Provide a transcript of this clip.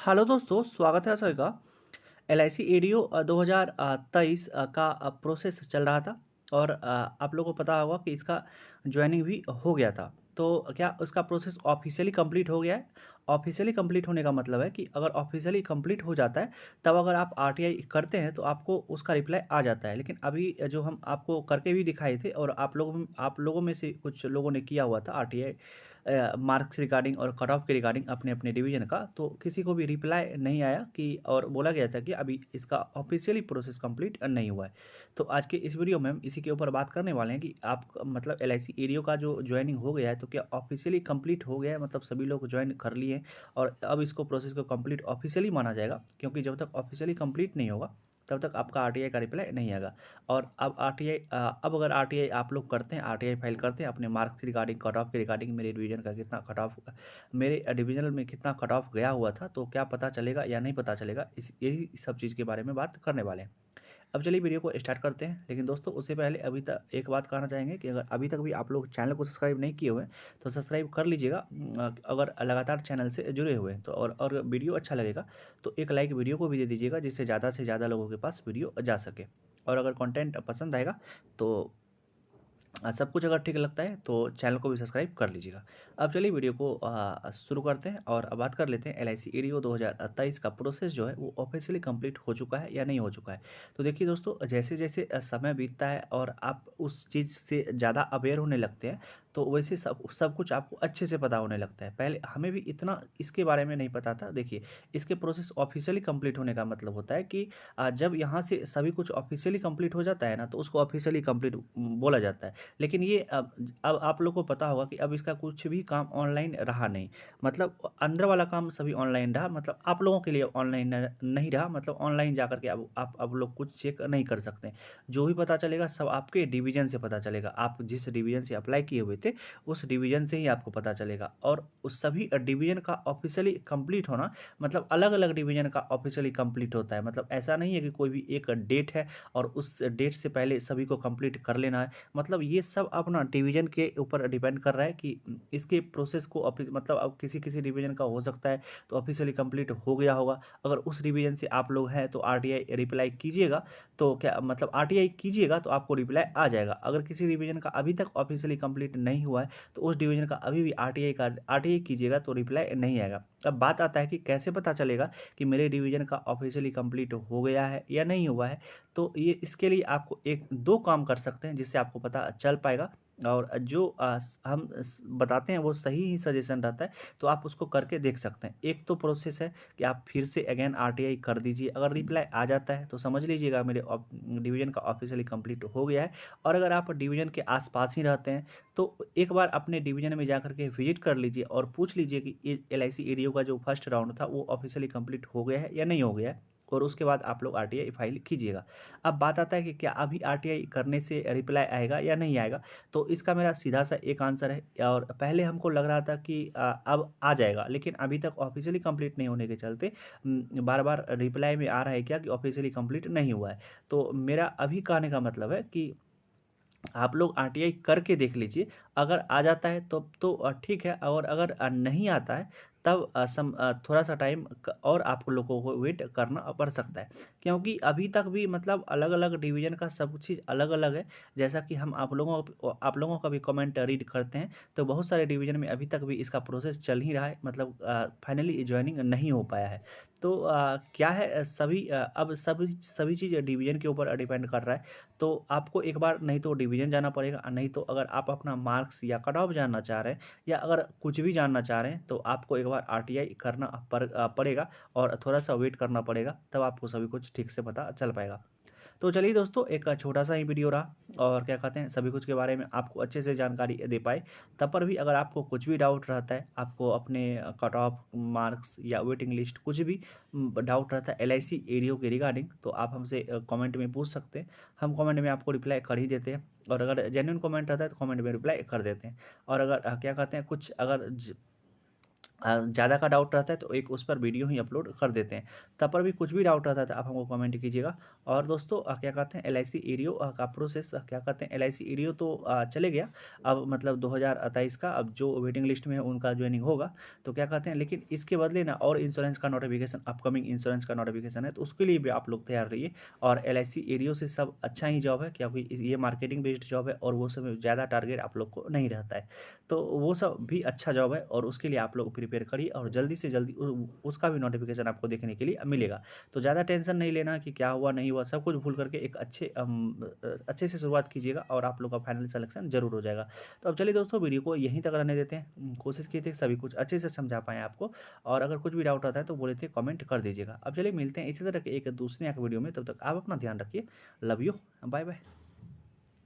Hello दोस्तों, स्वागत है सभी का। एल आई सी एडीओ 2023 का प्रोसेस चल रहा था और आप लोगों को पता होगा कि इसका ज्वाइनिंग भी हो गया था। तो क्या उसका प्रोसेस ऑफिशियली कंप्लीट हो गया है? ऑफिशियली कंप्लीट होने का मतलब है कि अगर ऑफिशियली कंप्लीट हो जाता है तब अगर आप आरटीआई करते हैं तो आपको उसका रिप्लाई आ जाता है। लेकिन अभी जो हम आपको करके भी दिखाए थे और आप लोगों में से कुछ लोगों ने किया हुआ था आरटीआई मार्क्स रिगार्डिंग और कट ऑफ के रिगार्डिंग अपने अपने डिवीजन का, तो किसी को भी रिप्लाई नहीं आया कि और बोला गया था कि अभी इसका ऑफिशियली प्रोसेस कंप्लीट नहीं हुआ है। तो आज के इस वीडियो में हम इसी के ऊपर बात करने वाले हैं कि आप मतलब एल आई सी एडीओ का जो ज्वाइनिंग हो गया है तो क्या ऑफिशियली कंप्लीट हो गया है, मतलब सभी लोग ज्वाइन कर लिए हैं और अब इसको प्रोसेस को कंप्लीट ऑफिशियली माना जाएगा, क्योंकि जब तक ऑफिशियली कंप्लीट नहीं होगा तब तक आपका आरटीआई का रिप्लाई नहीं आएगा। और अब अगर आरटीआई आप लोग करते हैं, आरटीआई फाइल करते हैं अपने मार्क्स रिगार्डिंग, कट ऑफ के रिगार्डिंग, मेरे डिवीजन का कितना कट ऑफ, मेरे डिवीजनल में कितना कट ऑफ गया हुआ था, तो क्या पता चलेगा या नहीं पता चलेगा, इस यही सब चीज़ के बारे में बात करने वाले हैं। अब चलिए वीडियो को स्टार्ट करते हैं। लेकिन दोस्तों उससे पहले अभी तक एक बात कहना चाहेंगे कि अगर अभी तक भी आप लोग चैनल को सब्सक्राइब नहीं किए हुए हैं तो सब्सक्राइब कर लीजिएगा। अगर लगातार चैनल से जुड़े हुए हैं तो और वीडियो अच्छा लगेगा तो एक लाइक वीडियो को भी दे दीजिएगा, जिससे ज़्यादा से ज़्यादा लोगों के पास वीडियो जा सके। और अगर कंटेंट पसंद आएगा तो सब कुछ अगर ठीक लगता है तो चैनल को भी सब्सक्राइब कर लीजिएगा। अब चलिए वीडियो को शुरू करते हैं और बात कर लेते हैं एल आई सी एडीओ 2023 का प्रोसेस जो है वो ऑफिशियली कंप्लीट हो चुका है या नहीं हो चुका है। तो देखिए दोस्तों, जैसे जैसे समय बीतता है और आप उस चीज़ से ज़्यादा अवेयर होने लगते हैं तो वैसे सब सब कुछ आपको अच्छे से पता होने लगता है। पहले हमें भी इतना इसके बारे में नहीं पता था। देखिए, इसके प्रोसेस ऑफिशियली कंप्लीट होने का मतलब होता है कि जब यहाँ से सभी कुछ ऑफिशियली कंप्लीट हो जाता है ना तो उसको ऑफिशियली कंप्लीट बोला जाता है। लेकिन ये अब आप लोग को पता होगा कि अब इसका कुछ भी काम ऑनलाइन रहा नहीं। मतलब अंदर वाला काम सभी ऑनलाइन रहा, मतलब आप लोगों के लिए ऑनलाइन नहीं रहा। मतलब ऑनलाइन जा कर के अब आप अब लोग कुछ चेक नहीं कर सकते। जो भी पता चलेगा सब आपके डिवीजन से पता चलेगा। आप जिस डिवीजन से अप्लाई किए हुए थे उस डिवीजन से ही आपको पता चलेगा। और उस सभी डिवीजन का ऑफिशियली कंप्लीट होना मतलब अलग अलग डिवीजन का ऑफिशियली कंप्लीट होता है। मतलब ऐसा नहीं है कि कोई भी एक डेट है और उस डेट से पहले सभी को कंप्लीट कर लेना है। मतलब ये सब अपना डिवीजन के ऊपर डिपेंड कर रहा है कि इसके प्रोसेस को मतलब अब किसी किसी डिवीजन का हो सकता है तो ऑफिशियली कंप्लीट हो गया होगा। अगर उस डिवीजन से आप लोग हैं तो आरटीआई रिप्लाई कीजिएगा, तो क्या मतलब आरटीआई कीजिएगा तो आपको रिप्लाई आ जाएगा। अगर किसी डिवीजन का अभी तक ऑफिशियली कंप्लीट नहीं हुआ है तो उस डिवीजन का अभी भी आरटीआई कीजिएगा तो रिप्लाई नहीं आएगा। अब बात आता है कि कैसे पता चलेगा कि मेरे डिवीजन का ऑफिशियली कंप्लीट हो गया है या नहीं हुआ है। तो ये इसके लिए आपको एक दो काम कर सकते हैं जिससे आपको पता चल पाएगा। और जो बताते हैं वो सही ही सजेशन रहता है, तो आप उसको करके देख सकते हैं। एक तो प्रोसेस है कि आप फिर से अगेन आरटीआई कर दीजिए। अगर रिप्लाई आ जाता है तो समझ लीजिएगा मेरे डिवीजन का ऑफिशियली कंप्लीट हो गया है। और अगर आप डिवीजन के आसपास ही रहते हैं तो एक बार अपने डिवीजन में जा करके विजिट कर लीजिए और पूछ लीजिए कि एल आई सी एडीओ का जो फर्स्ट राउंड था वो ऑफिशियली कंप्लीट हो गया है या नहीं हो गया है। और उसके बाद आप लोग आरटीआई फाइल कीजिएगा। अब बात आता है कि क्या अभी आरटीआई करने से रिप्लाई आएगा या नहीं आएगा। तो इसका मेरा सीधा सा एक आंसर है। और पहले हमको लग रहा था कि अब आ जाएगा, लेकिन अभी तक ऑफिशियली कंप्लीट नहीं होने के चलते बार बार रिप्लाई में आ रहा है क्या कि ऑफिशियली कंप्लीट नहीं हुआ है। तो मेरा अभी कहने का मतलब है कि आप लोग आरटीआई करके देख लीजिए। अगर आ जाता है तो ठीक है, और अगर नहीं आता है तब थोड़ा सा टाइम और आप लोगों को वेट करना पड़ सकता है। क्योंकि अभी तक भी मतलब अलग अलग डिवीजन का सब चीज़ अलग अलग है। जैसा कि हम आप लोगों का भी कमेंट रीड करते हैं तो बहुत सारे डिवीजन में अभी तक भी इसका प्रोसेस चल ही रहा है, मतलब फाइनली ज्वाइनिंग नहीं हो पाया है। तो क्या है, अब सभी सभी चीज़ डिवीजन के ऊपर डिपेंड कर रहा है। तो आपको एक बार नहीं तो डिवीजन जाना पड़ेगा, नहीं तो अगर आप अपना मार्क्स या कट ऑफ जानना चाह रहे हैं या अगर कुछ भी जानना चाह रहे हैं तो आपको एक बार आरटीआई करना पड़ेगा और थोड़ा सा वेट करना पड़ेगा, तब आपको सभी कुछ ठीक से पता चल पाएगा। तो चलिए दोस्तों, एक छोटा सा ही वीडियो रहा और क्या कहते हैं सभी कुछ के बारे में आपको अच्छे से जानकारी दे पाए। तब पर भी अगर आपको कुछ भी डाउट रहता है, आपको अपने कट ऑफ मार्क्स या वेटिंग लिस्ट कुछ भी डाउट रहता है एल आई सी एडीओ के रिगार्डिंग, तो आप हमसे कमेंट में पूछ सकते हैं। हम कमेंट में आपको रिप्लाई कर ही देते हैं। और अगर जेन्युइन कमेंट रहता है तो कमेंट में रिप्लाई कर देते हैं। और अगर क्या कहते हैं कुछ अगर ज़्यादा का डाउट रहता है तो एक उस पर वीडियो ही अपलोड कर देते हैं। तब पर भी कुछ भी डाउट रहता है तो आप हमको कमेंट कीजिएगा। और दोस्तों क्या कहते हैं एलआईसी एडीओ का प्रोसेस क्या कहते हैं एलआईसी एडीओ तो चले गया। अब मतलब 2023 का अब जो वेटिंग लिस्ट में है उनका ज्वाइनिंग होगा। तो क्या कहते हैं लेकिन इसके बदले ना और इंश्योरेंस का नोटिफिकेशन अपकमिंग इंश्योरेंस का नोटिफिकेशन है तो उसके लिए भी आप लोग तैयार रहिए। और एलआईसी एडीओ से सब अच्छा ही जॉब है क्योंकि ये मार्केटिंग बेस्ड जॉब है और वो सब में ज़्यादा टारगेट आप लोग को नहीं रहता है। तो वो सब भी अच्छा जॉब है और उसके लिए आप लोग प्रिपेयर करिए और जल्दी से जल्दी उसका भी नोटिफिकेशन आपको देखने के लिए मिलेगा। तो ज़्यादा टेंशन नहीं लेना कि क्या हुआ नहीं हुआ, सब कुछ भूल करके एक अच्छे से शुरुआत कीजिएगा और आप लोग का फाइनल सिलेक्शन जरूर हो जाएगा। तो अब चलिए दोस्तों वीडियो को यहीं तक रहने देते हैं। कोशिश की थी सभी कुछ अच्छे से समझा पाएँ आपको। और अगर कुछ भी डाउट आता है तो बोले थे कमेंट कर दीजिएगा। अब चलिए मिलते हैं इसी तरह के एक दूसरे वीडियो में, तब तक आप अपना ध्यान रखिए। Love you. Bye bye.